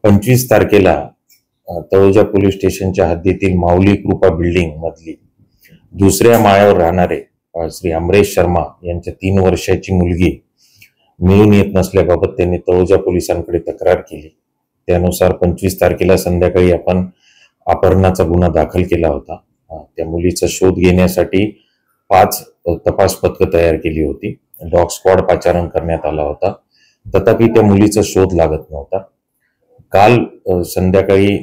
25 तारखेला तळोजा पोलीस स्टेशनच्या हद्दीतील माऊली कृपा बिल्डिंग मधली दुसऱ्या माळ्यावर राहणारे श्री अमरेश शर्मा यांच्या 3 वर्षाची मुलगी मिळून येत नसल्याबाबत त्यांनी तळोजा पोलिसांकडे तक्रार केली। त्यानुसार 25 तारखेला संध्याकाळी आपण अपहरणाचा गुन्हा दाखल केला होता। त्या मुलीचा शोध घेण्यासाठी 5 तपास पथकं तयार केली होती। डॉग स्क्वॉड पाचारण करण्यात आला होता, तथापि त्या मुलीचा शोध लागत नव्हता। काल संध्याकाळी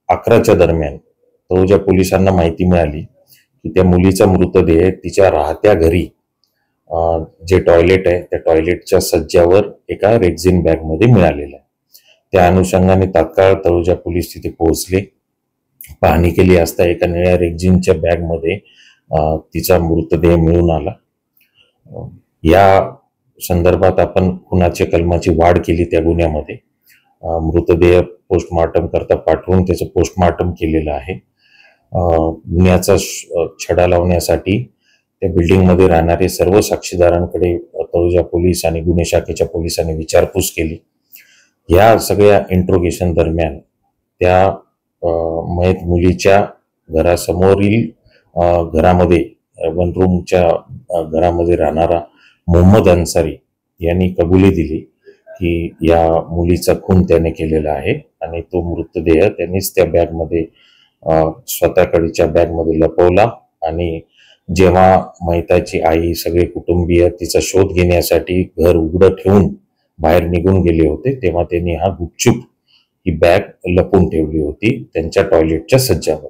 11च्या दरम्यान तळोजा पोलिसांना माहिती मिळाली की त्या मुलीचा मृतदेह तिच्या राहत्या घरी जे टॉयलेट आहे त्या टॉयलेटच्या सज्जावर एका रेक्झिन बॅग मध्ये मिळालेला आहे। त्या अनुषंगाने तात्काळ तळोजा पोलीस तिथे पोहोचले। पाहणी केली असता एका निळ्या रेक्झिनच्या बॅग मध्ये तिचा मृतदेह मिळून आला। या संदर्भात आपण खुनाच्या कलमाची वाढ केली त्या गुन्ह्यामध्ये। मृतदेह पोस्टमार्टम करता पाठवून त्याचं पोस्टमार्टम केलेलं आहे। गुन्ह्याचा छडा लावण्यासाठी त्या बिल्डिंग मध्ये राहणारे सर्व साक्षीदारांकडे तळोजा पोलीस आणि गुन्हे शाखेच्या पोलिसांनी विचारपूस केली। या सगळ्या इंट्रोगेशन दरम्यान त्या मयत मुलीच्या घरासमोरील घरामध्ये 1 रूमच्या घरामध्ये राहणारा मोहम्मद अन्सारी यांनी कबुली दिली की या मुलीचा खून त्याने केलेला आहे आणि तो मृतदेह त्यांनीच त्या बॅगमध्ये स्वतःकडच्या बॅगमध्ये लपवला। आणि जेव्हा मयताची आई सगळे कुटुंबीय तिचा शोध घेण्यासाठी घर उघडं ठेवून बाहेर निघून गेले होते, तेव्हा त्यांनी गुपचूप ही बॅग लपवून ठेवली होती त्यांच्या टॉयलेटच्या सज्जावर।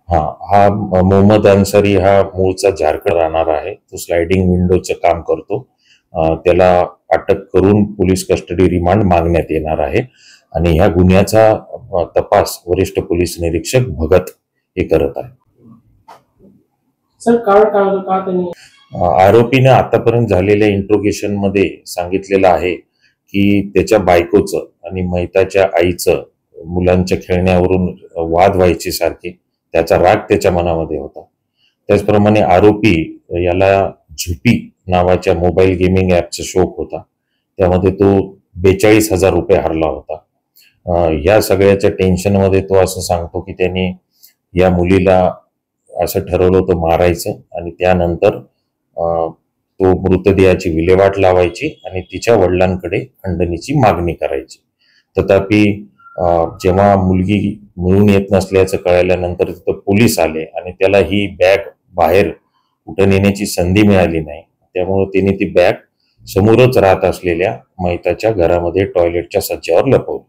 हा मोहम्मद अन्सारी मूळचा झारखंड राहणार आहे। तो स्लायडिंग विंडोचं काम करतो। त्याला अटक करून पोलीस कस्टडी रिमांड मागण्यात येणार आहे आणि ह्या गुन्ह्याचा तपास वरिष्ठ पोलीस निरीक्षक भगत हे करत आहे। आरोपीने आतापर्यंत झालेल्या इंट्रोगेशन मध्ये सांगितलेलं आहे की त्याच्या बायकोचं आणि मयताच्या आईचं मुलांच्या खेळण्यावरून वाद व्हायचे सारखे, त्याचा राग त्याच्या मनामध्ये होता। त्याचप्रमाणे आरोपी याला झुपी नावाच्या मोबाईल गेमिंग ॲपचा शौक होता, त्यामध्ये तो 42,000 रुपये हरला होता। या सगळ्याच्या टेन्शन मध्ये तो असं सांगतो की त्यांनी या मुलीला असं ठरवलं होतं मारायचं आणि त्यानंतर तो मृतदेहाची विल्हेवाट लावायची आणि तिच्या वडिलांकडे खंडणीची मागणी करायची। तथापि जेव्हा मुलगी मिळून येत नसल्याचं कळल्यानंतर तिथं पोलीस आले आणि त्याला ही बॅग बाहेर कुठं नेण्याची संधी मिळाली नाही, त्यामुळे त्यांनी ती बॅग समोरच राहत असलेल्या मयताच्या घरामध्ये टॉयलेटच्या सज्जावर लपवली।